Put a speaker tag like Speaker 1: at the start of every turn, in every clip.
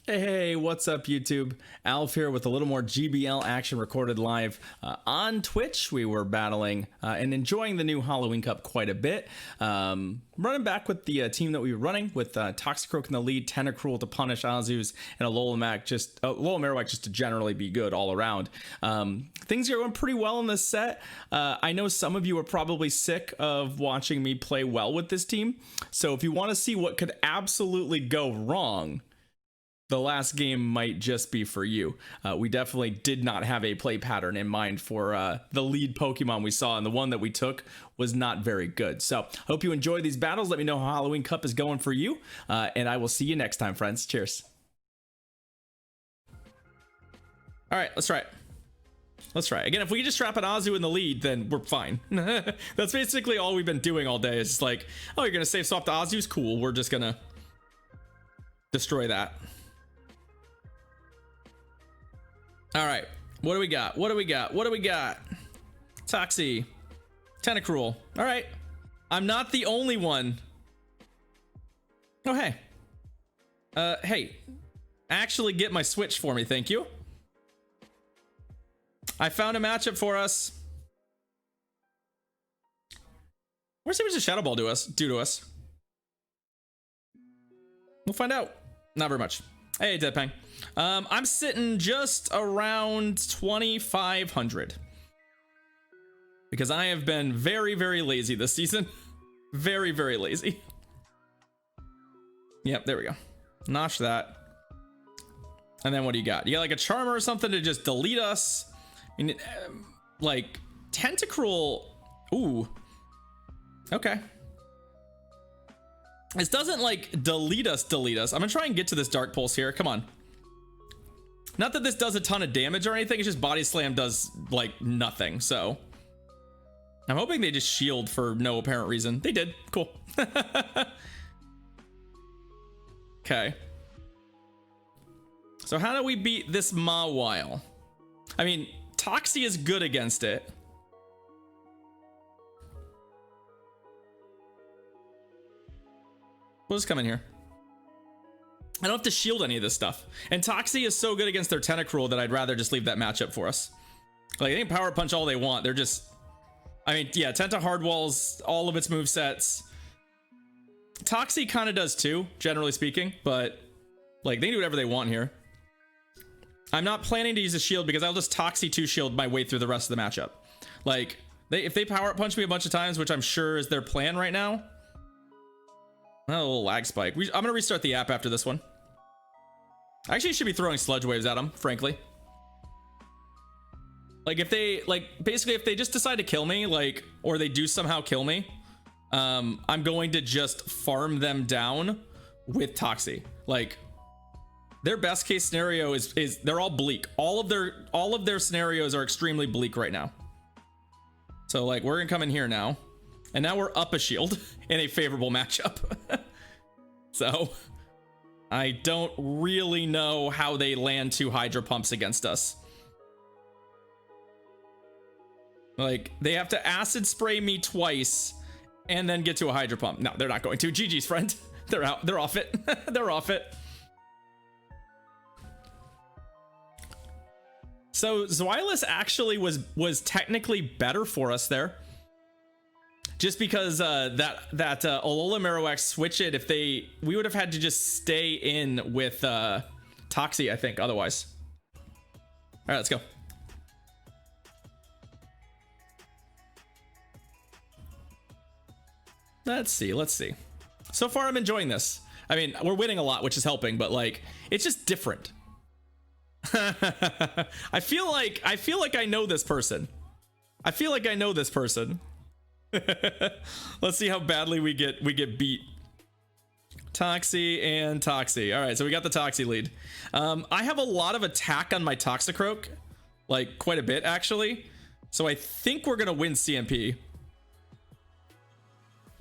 Speaker 1: Hey, what's up, YouTube? Alf here with a little more GBL action recorded live on Twitch. We were battling and enjoying the new Halloween Cup quite a bit. Running back with the team that we were running with Toxicroak in the lead, Tentacruel to punish Azus, and a Marowak just to generally be good all around. Things are going pretty well in this set. I know some of you are probably sick of watching me play well with this team. So if you want to see what could absolutely go wrong, the last game might just be for you. We definitely did not have a play pattern in mind for the lead Pokemon we saw, and the one that we took was not very good. So hope you enjoy these battles. Let me know how Halloween Cup is going for you, and I will see you next time, friends. Cheers. All right, let's try it. Let's try it. Again, if we can just trap an Azu in the lead, then we're fine. That's basically all we've been doing all day. It's just like, oh, you're gonna save swap to Azu's? Cool, we're just gonna destroy that. All right, what do we got? What do we got? What do we got? Toxie, Tentacruel. All right, I'm not the only one. Oh, hey. Hey, actually get my switch for me, thank you. I found a matchup for us. Where's the Shadow Ball do to us? We'll find out. Not very much. Hey, Deadpang. I'm sitting just around 2,500 because I have been very, very lazy this season. Very, very lazy. Yep, there we go. Notch that. And then what do you got? You got like a Charmer or something to just delete us? I mean, like Tentacruel. Ooh. Okay. This doesn't like delete us. I'm gonna try and get to this Dark Pulse here. Come on. Not that this does a ton of damage or anything. It's just Body Slam does like nothing. So I'm hoping they just shield for no apparent reason. They did. Cool. Okay. So how do we beat this Mawile? I mean, Toxie is good against it. We'll just come in here. I don't have to shield any of this stuff. And Toxie is so good against their Tentacruel that I'd rather just leave that matchup for us. Like, they can power punch all they want. They're just... I mean, yeah, Tenta hardwalls all of its movesets. Toxie kind of does too, generally speaking. But, like, they can do whatever they want here. I'm not planning to use a shield because I'll just Toxie 2 shield my way through the rest of the matchup. Like, if they power punch me a bunch of times, which I'm sure is their plan right now... Oh, a little lag spike. I'm gonna restart the app after this one. I actually should be throwing sludge waves at them, frankly. Like, if they, like, basically if they just decide to kill me, like, or they do somehow kill me, I'm going to just farm them down with Toxie. Like, their best case scenario is they're all bleak. All of their scenarios are extremely bleak right now. So, like, we're gonna come in here now. And now we're up a shield in a favorable matchup. So, I don't really know how they land 2 Hydro Pumps against us. Like, they have to Acid Spray me twice and then get to a Hydro Pump. No, they're not going to. GG's, friend. They're out. They're off it. They're off it. So, Zweilous actually was technically better for us there. Just because that Alola Marowak switch it, we would have had to just stay in with Toxie, I think, otherwise. All right, let's go. Let's see. So far, I'm enjoying this. I mean, we're winning a lot, which is helping, but like, it's just different. I feel like I know this person. Let's see how badly we get beat. Toxie and Toxie. All right, so we got the Toxie lead. I have a lot of attack on my Toxicroak, like quite a bit actually. So I think we're gonna win CMP.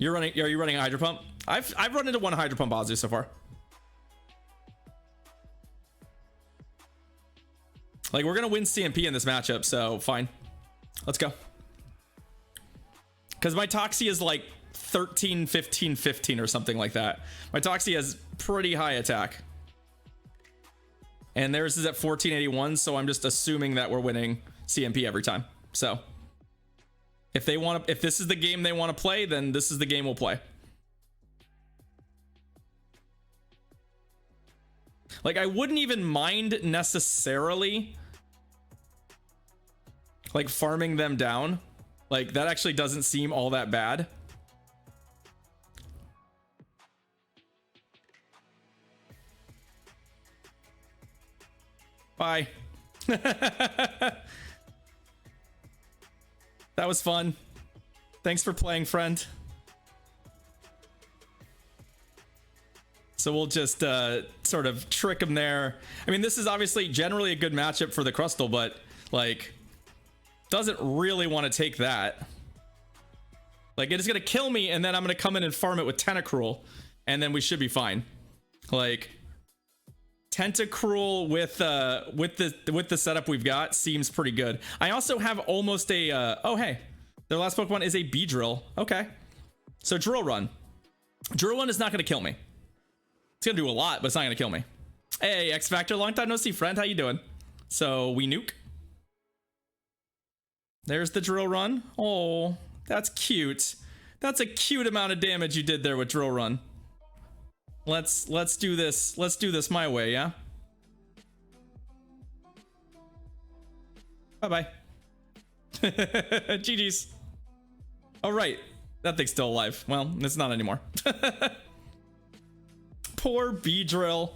Speaker 1: Are you running a Hydro Pump? I've run into 1 Hydro Pump Azu so far. Like, we're gonna win CMP in this matchup, so fine. Let's go. Because my Toxie is like 13, 15, 15 or something like that. My Toxie has pretty high attack. and theirs is at 1481, so I'm just assuming that we're winning CMP every time. So if this is the game they want to play, then this is the game we'll play. Like, I wouldn't even mind necessarily like farming them down. Like, that actually doesn't seem all that bad. Bye. That was fun. Thanks for playing, friend. So we'll just sort of trick him there. I mean, this is obviously generally a good matchup for the Crustle, but like, doesn't really want to take that. Like, it is gonna kill me, and then I'm gonna come in and farm it with Tentacruel, and then we should be fine. Like, Tentacruel with the setup we've got seems pretty good. I also have almost a oh hey, their last Pokemon is a Beedrill. Okay, so Drill Run. Drill Run is not gonna kill me. It's gonna do a lot, but it's not gonna kill me. Hey, X Factor, long time no see, friend. How you doing? So we nuke. There's the Drill Run. Oh, that's cute. That's a cute amount of damage you did there with Drill Run. Let's do this. Let's do this my way, yeah? Bye-bye. GG's. Oh, right. That thing's still alive. Well, it's not anymore. Poor Beedrill.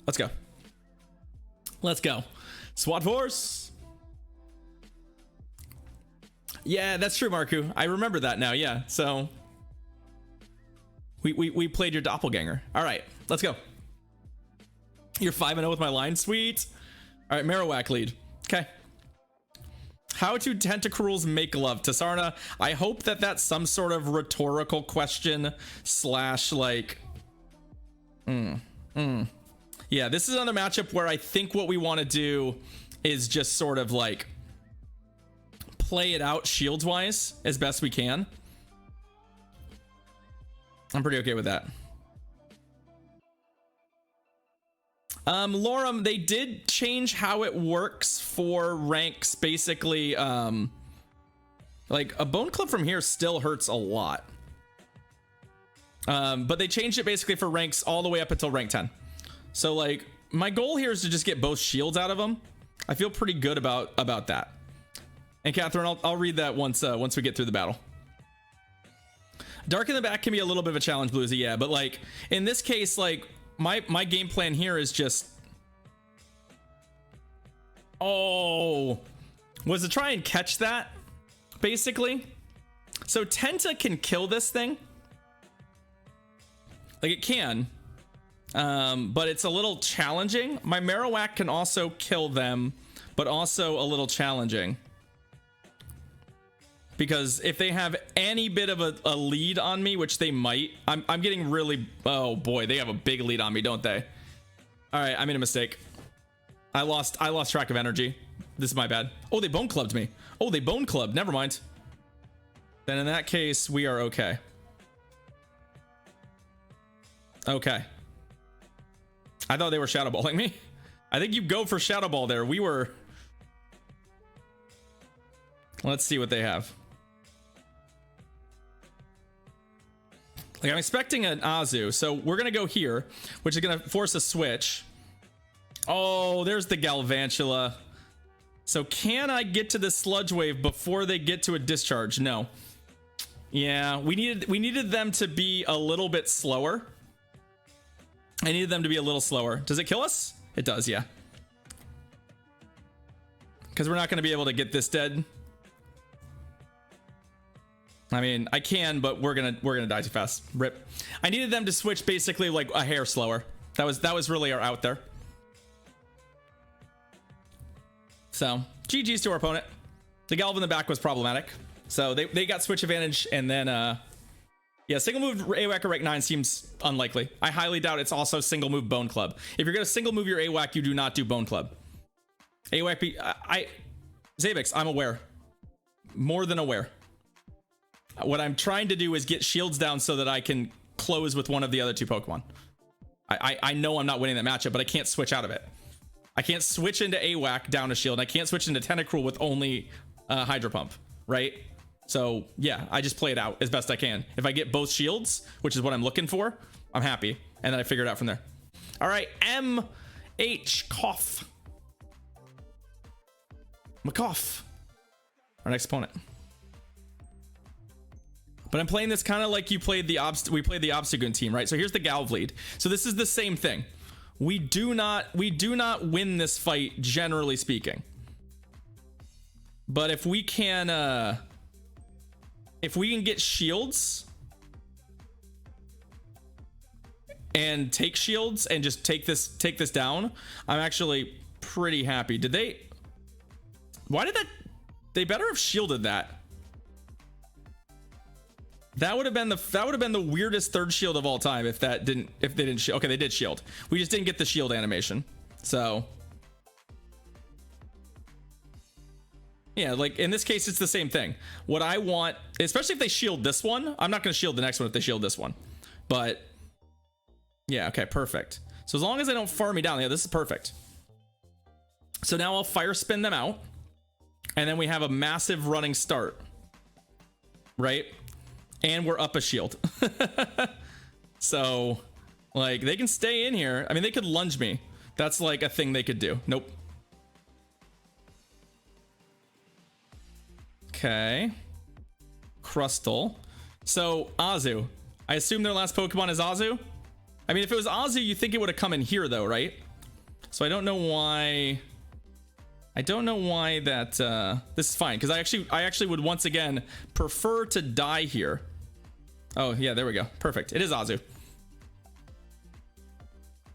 Speaker 1: Let's go. Let's go. SWAT Force. Yeah, that's true, Marku. I remember that now, yeah. So we played your doppelganger. All right, let's go. You're 5-0 with my line. Sweet. All right, Marowak lead. Okay. How do Tentacruels make love? Tasarna, I hope that that's some sort of rhetorical question slash like... Yeah, this is another matchup where I think what we want to do is just sort of like play it out shields wise as best we can. I'm pretty okay with that. Lorem, they did change how it works for ranks. Basically, like a bone club from here still hurts a lot. But they changed it basically for ranks all the way up until rank 10. So like my goal here is to just get both shields out of them. I feel pretty good about that. And Catherine, I'll read that once we get through the battle. Dark in the back can be a little bit of a challenge, Bluesy, yeah, but like in this case, like my game plan here is just was to try and catch that basically. So Tenta can kill this thing, like it can, but it's a little challenging. My Marowak can also kill them, but also a little challenging. Because if they have any bit of a lead on me, which they might, I'm getting really, oh boy, they have a big lead on me, don't they? All right, I made a mistake. I lost track of energy. This is my bad. Oh, they bone clubbed me. Oh, they bone clubbed. Never mind. Then in that case, we are okay. Okay. I thought they were shadow balling me. I think you go for shadow ball there. We were. Let's see what they have. Like, I'm expecting an Azu, so we're gonna go here, which is gonna force a switch. Oh, there's the Galvantula. So can I get to the Sludge Wave before they get to a discharge? No. Yeah, we needed them to be a little bit slower. I needed them to be a little slower. Does it kill us? It does, yeah. Because we're not gonna be able to get this dead. I mean, I can, but we're gonna die too fast. Rip. I needed them to switch basically like a hair slower. That was really our out there. So GG's to our opponent. The Galv in the back was problematic. So they got switch advantage, and then yeah, single move AWAC or rank 9 seems unlikely. I highly doubt it's also single move Bone Club. If you're gonna single move your AWAC, you do not do Bone Club. AWAC Zabix, I'm aware. More than aware. What I'm trying to do is get shields down so that I can close with one of the other two Pokemon. I know I'm not winning that matchup, but I can't switch out of it. I can't switch into AWAC down a shield. And I can't switch into Tentacruel with only Hydro Pump, right? So yeah, I just play it out as best I can. If I get both shields, which is what I'm looking for, I'm happy. And then I figure it out from there. All right, MH Cough. McCough, our next opponent. But I'm playing this kind of like we played the Obstagoon team, right? So here's the Galv lead. So this is the same thing. We do not win this fight, generally speaking. But if we can get shields and take shields and just take this down, I'm actually pretty happy. Did they? Why did that? They better have shielded that. That would have been the weirdest third shield of all time if they didn't shield. Okay, they did shield. We just didn't get the shield animation. So yeah, like in this case, it's the same thing. What I want, especially if they shield this one, I'm not going to shield the next one if they shield this one. But yeah, okay, perfect. So as long as they don't farm me down, yeah, this is perfect. So now I'll fire spin them out, and then we have a massive running start, right? And we're up a shield. So like they can stay in here. I mean, they could lunge me. That's like a thing they could do. Nope. Okay. Crustle. So Azu, I assume their last Pokemon is Azu. I mean, if it was Azu, you think it would have come in here though, right? So I don't know why that this is fine, because I actually would once again prefer to die here. Oh yeah, there we go. Perfect. It is Azu.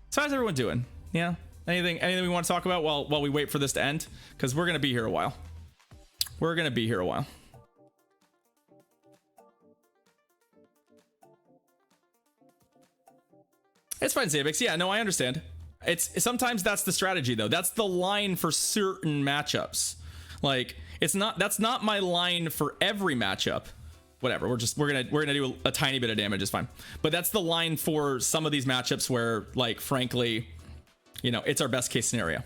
Speaker 1: So how's everyone doing? Yeah. Anything we want to talk about while we wait for this to end? Because we're gonna be here a while. It's fine, Zabix. Yeah, no, I understand. It's sometimes that's the strategy though. That's the line for certain matchups. Like that's not my line for every matchup. Whatever, we're gonna do a tiny bit of damage, is fine. But that's the line for some of these matchups where, like, frankly, you know, it's our best case scenario,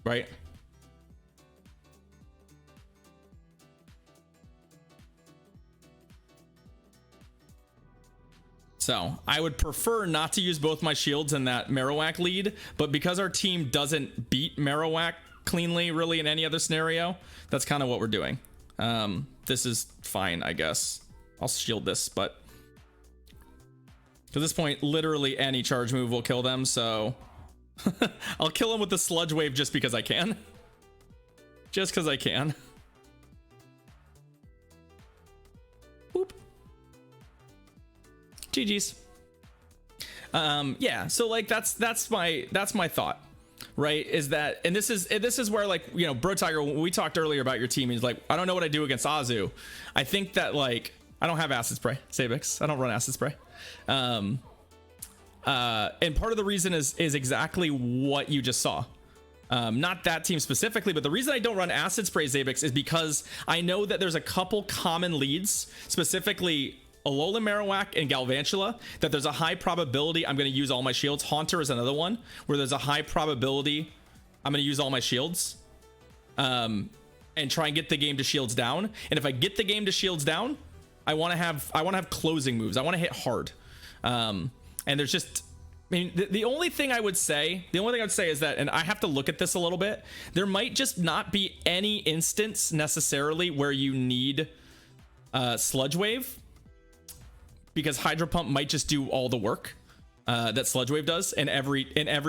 Speaker 1: right? So I would prefer not to use both my shields in that Marowak lead, but because our team doesn't beat Marowak cleanly really in any other scenario, that's kind of what we're doing. This is fine, I guess. I'll shield this, but to this point, literally any charge move will kill them, so I'll kill them with the Sludge Wave just because I can. Just because I can. Boop. GG's. Yeah, so like that's my thought. Right, is that, and this is where, like, you know, Bro Tiger, when we talked earlier about your team, he's like, I don't know what I do against Azu. I think that, like, I don't have Acid Spray, Sabix. I don't run Acid Spray. And part of the reason is exactly what you just saw. Not that team specifically, but the reason I don't run Acid Spray, Zabix, is because I know that there's a couple common leads, specifically Alolan Marowak and Galvantula, that there's a high probability I'm going to use all my shields. Haunter is another one where there's a high probability I'm going to use all my shields and try and get the game to shields down. And if I get the game to shields down, I want to have closing moves. I want to hit hard. And there's just, I mean, the only thing I would say is that, and I have to look at this a little bit, there might just not be any instance necessarily where you need Sludge Wave, because Hydro Pump might just do all the work that Sludge Wave does in every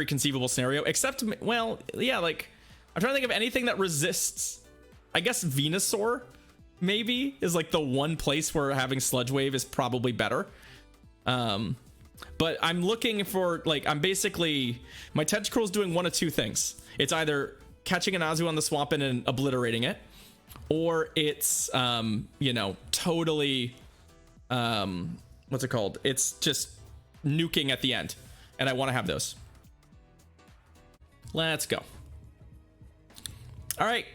Speaker 1: conceivable scenario, except, well, yeah, like, I'm trying to think of anything that resists. I guess Venusaur maybe is like the one place where having Sludge Wave is probably better. But I'm looking for, like, I'm basically, my Tentacruel is doing one of two things. It's either catching an Azu on the swamp and obliterating it, or it's you know, totally what's it called? It's just nuking at the end, and I want to have those. Let's go. All right,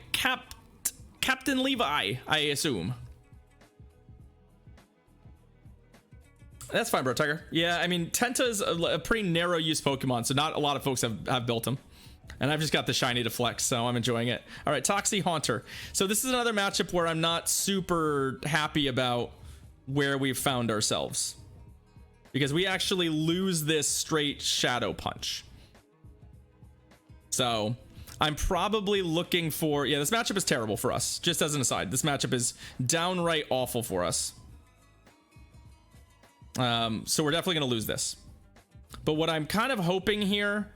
Speaker 1: Captain Levi, I assume. That's fine, bro, Tiger. Yeah, I mean, Tenta is a pretty narrow use Pokemon, so not a lot of folks have built him. And I've just got the shiny to flex, so I'm enjoying it. All right, Toxie Haunter. So this is another matchup where I'm not super happy about where we've found ourselves, because we actually lose this straight Shadow Punch. So I'm probably looking for... Yeah, this matchup is terrible for us. Just as an aside, this matchup is downright awful for us. So we're definitely going to lose this. But what I'm kind of hoping here,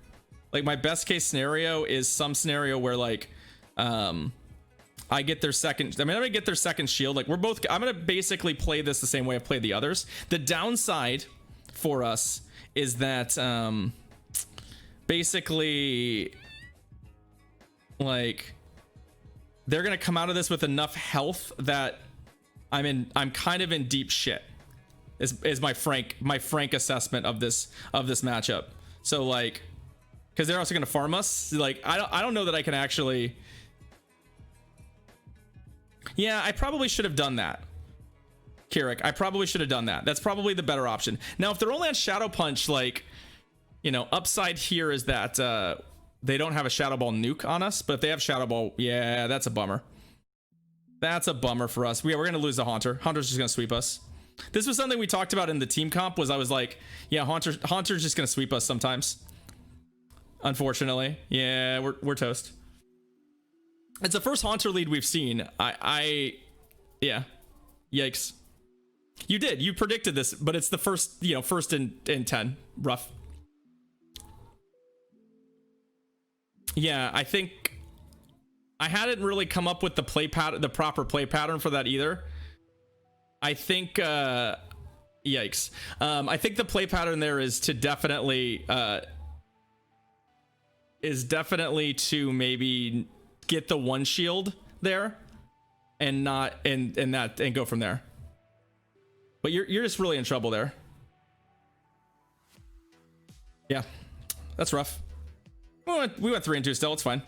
Speaker 1: like my best case scenario, is some scenario where like I get their second... I mean, I'm going to get their second shield. Like we're both... I'm going to basically play this the same way I've played the others. The downside for us is that basically... like they're gonna come out of this with enough health that I'm kind of in deep shit is my frank assessment of this matchup. So like, because they're also gonna farm us, like I don't know that I can actually... Yeah, I probably should have done that, Kirik. I probably should have done that. That's probably the better option. Now if they're only on Shadow Punch, like, you know, upside here is that they don't have a Shadow Ball nuke on us, but if they have Shadow Ball, yeah, that's a bummer. That's a bummer for us. We're going to lose the Haunter. Haunter's just going to sweep us. This was something we talked about in the team comp, was I was like, yeah, Haunter's just going to sweep us sometimes. Unfortunately. Yeah, we're toast. It's the first Haunter lead we've seen. Yeah. Yikes. You did. You predicted this, but it's the first, you know, first in 10. Rough. Yeah, I think I hadn't really come up with the proper play pattern for that either. I think yikes. I think the play pattern there is to definitely to maybe get the one shield there and not and go from there. But you're just really in trouble there. Yeah. That's rough. We went 3-2 still. It's fine.